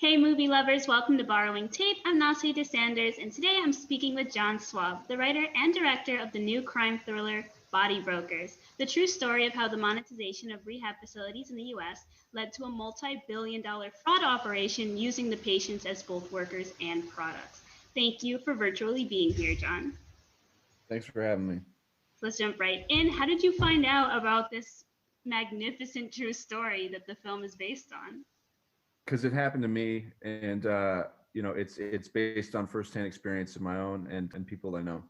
Hey, movie lovers, welcome to Borrowing Tape. I'm Nassi DeSanders, and today I'm speaking with John Swab, the writer and director of the new crime thriller Body Brokers, the true story of how the monetization of rehab facilities in the U.S. led to a multi-billion-dollar fraud operation using the patients as both workers and products. Thank you for virtually being here, John. Thanks for having me. So let's jump right in. How did you find out about this magnificent true story that the film is based on? Because it happened to me, and it's based on firsthand experience of my own and people I know.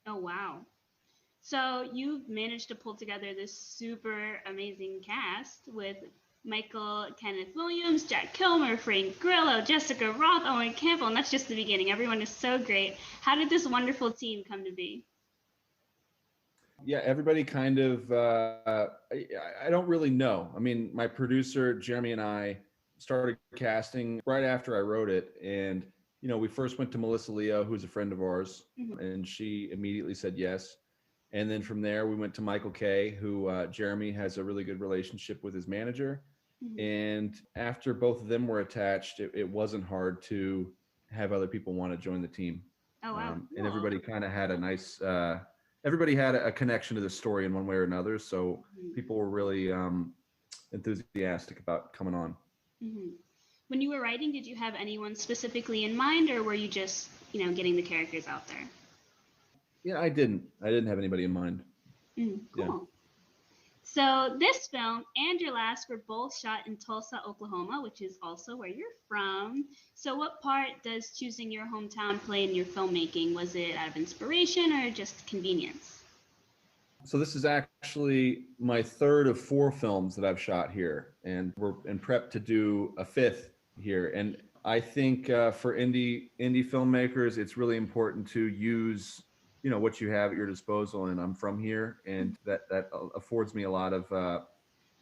Oh, wow. So you've managed to pull together this super amazing cast with Michael Kenneth Williams, Jack Kilmer, Frank Grillo, Jessica Roth, Owen Campbell, and that's just the beginning. Everyone is so great. How did this wonderful team come to be? Yeah, everybody kind of. I don't really know. I mean, my producer Jeremy and I started casting right after I wrote it, and we first went to Melissa Leo, who's a friend of ours, Mm-hmm. and she immediately said yes. And then from there, we went to Michael Kay, who Jeremy has a really good relationship with his manager. Mm-hmm. And after both of them were attached, it wasn't hard to have other people want to join the team. Oh, wow. And Cool. everybody kind of had a nice, everybody had a connection to the story in one way or another. So Mm-hmm. people were really enthusiastic about coming on. Mm-hmm. When you were writing, did you have anyone specifically in mind, or were you just, getting the characters out there? Yeah, I didn't. I didn't have anybody in mind. Yeah. Cool. So this film and your last were both shot in Tulsa, Oklahoma, which is also where you're from. So what part does choosing your hometown play in your filmmaking? Was it out of inspiration or just convenience? So this is actually my third of four films that I've shot here, and we're in prep to do a fifth here. And I think for indie filmmakers, it's really important to use what you have at your disposal. And I'm from here, and that affords me a lot of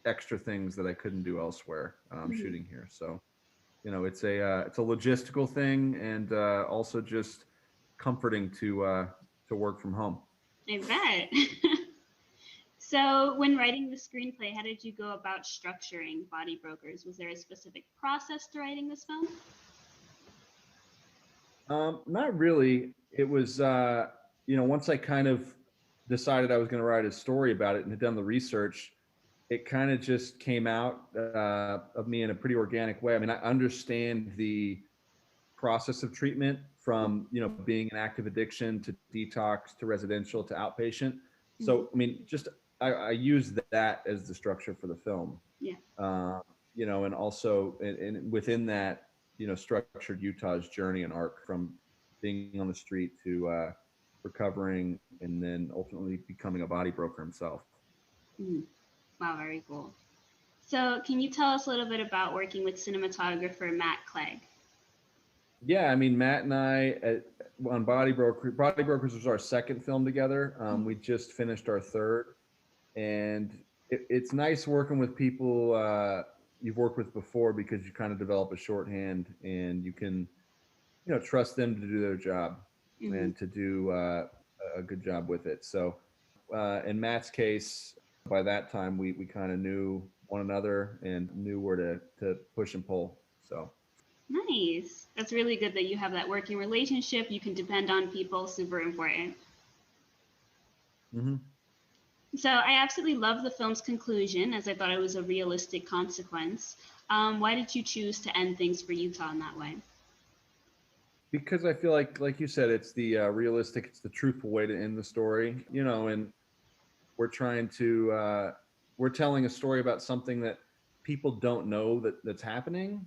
extra things that I couldn't do elsewhere Mm-hmm. shooting here. So it's a logistical thing, and also just comforting to work from home. I bet. So when writing the screenplay, how did you go about structuring Body Brokers? Was there a specific process to writing this film? Not really. It was, once I kind of decided I was going to write a story about it and had done the research, it kind of just came out of me in a pretty organic way. I mean, I understand the process of treatment from, being an active addiction to detox to residential to outpatient. Mm-hmm. So, I mean, just I use that as the structure for the film. Yeah. And also and within that, structured Utah's journey and arc from being on the street to recovering and then ultimately becoming a body broker himself. Mm-hmm. Wow, very cool. So can you tell us a little bit about working with cinematographer Matt Clegg? Yeah, I mean, Matt and I on Body Brokers was our second film together. We just finished our third, and it's nice working with people you've worked with before because you kind of develop a shorthand and you can trust them to do their job Mm-hmm. and to do a good job with it. So in Matt's case, by that time we kind of knew one another and knew where to push and pull. So Nice. That's really good that you have that working relationship. You can depend on people, super important. hmm So I absolutely love the film's conclusion as I thought it was a realistic consequence. Why did you choose to end things for Utah in that way? because I feel like you said, it's the realistic, it's the truthful way to end the story. And we're trying to we're telling a story about something that people don't know that's happening,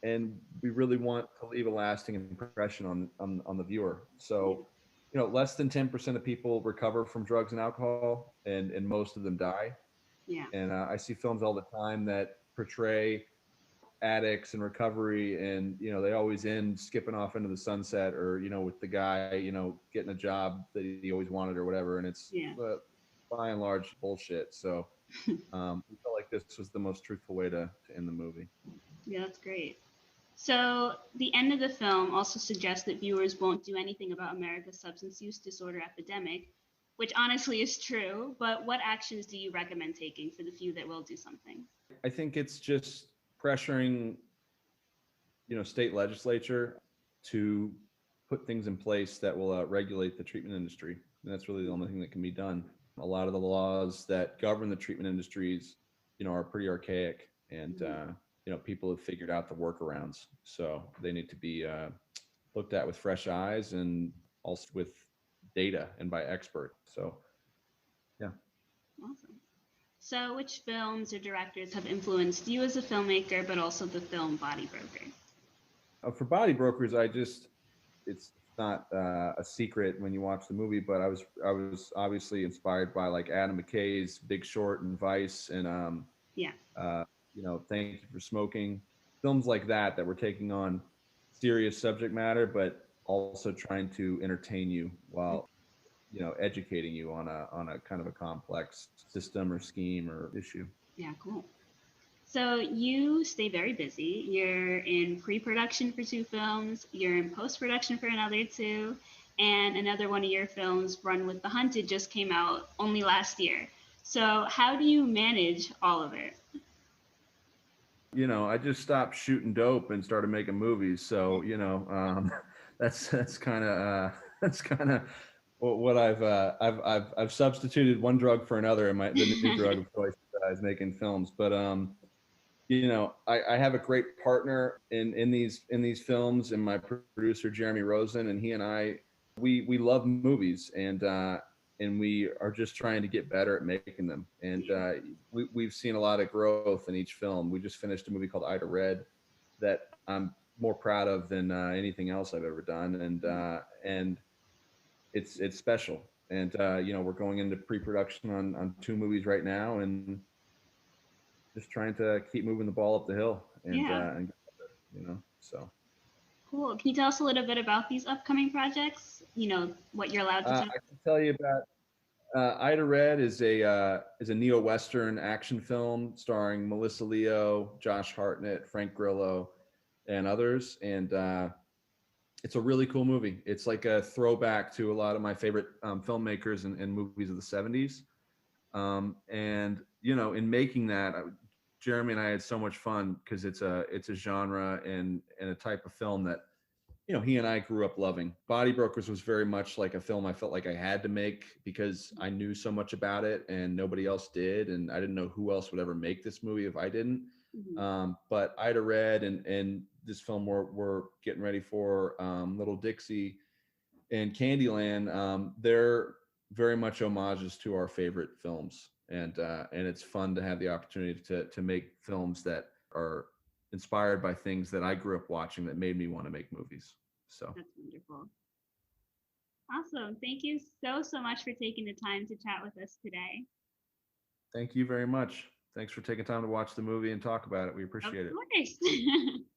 and we really want to leave a lasting impression on the viewer. Yeah. So less than 10% of people recover from drugs and alcohol, and most of them die. Yeah. And I see films all the time that portray addicts and recovery, and they always end skipping off into the sunset, or with the guy getting a job that he always wanted or whatever, and it's Yeah. by and large bullshit. So we felt like this was the most truthful way to end the movie. Yeah, that's great. So the end of the film also suggests that viewers won't do anything about America's substance use disorder epidemic, which honestly is true, but what actions do you recommend taking for the few that will do something? I think it's just pressuring state legislature to put things in place that will regulate the treatment industry. And that's really the only thing that can be done. A lot of the laws that govern the treatment industries, are pretty archaic, and people have figured out the workarounds. So they need to be looked at with fresh eyes, and also with data and by experts. So, yeah. Awesome. So, which films or directors have influenced you as a filmmaker, but also the film Body Broker? For Body Brokers, it's not a secret when you watch the movie, but I was obviously inspired by like Adam McKay's Big Short and Vice, and Yeah. Thank You for Smoking, films like that were taking on serious subject matter, but also trying to entertain you while educating you on a kind of a complex system or scheme or issue. Yeah, cool. So you stay very busy. You're in pre-production for 2 films, you're in post-production for another 2, and another one of your films, Run with the Hunted, just came out only last year. So how do you manage all of it? I just stopped shooting dope and started making movies. So, that's kind of what I've substituted one drug for another in the new drug of choice is making films. But I have a great partner in these films, and my producer Jeremy Rosen, and he and I we love movies, and we are just trying to get better at making them. And we've seen a lot of growth in each film. We just finished a movie called Ida Red that I'm more proud of than anything else I've ever done, and it's special. And we're going into pre-production on 2 movies right now, and just trying to keep moving the ball up the hill, and so. Cool. Can you tell us a little bit about these upcoming projects? What you're allowed to tell? I can tell you about Ida Red is a neo-Western action film starring Melissa Leo, Josh Hartnett, Frank Grillo, and others. And it's a really cool movie. It's like a throwback to a lot of my favorite filmmakers and movies of the 70s. And in making that, Jeremy and I had so much fun because it's a genre and a type of film that he and I grew up loving. Body Brokers was very much like a film I felt like I had to make because I knew so much about it and nobody else did, and I didn't know who else would ever make this movie if I didn't. But Ida Red and this film we're getting ready for, Little Dixie and Candyland, they're very much homages to our favorite films, and it's fun to have the opportunity to make films that are inspired by things that I grew up watching that made me want to make movies. So that's wonderful. Awesome. Thank you so much for taking the time to chat with us today. Thank you very much. Thanks for taking time to watch the movie and talk about it. We appreciate it. Of course.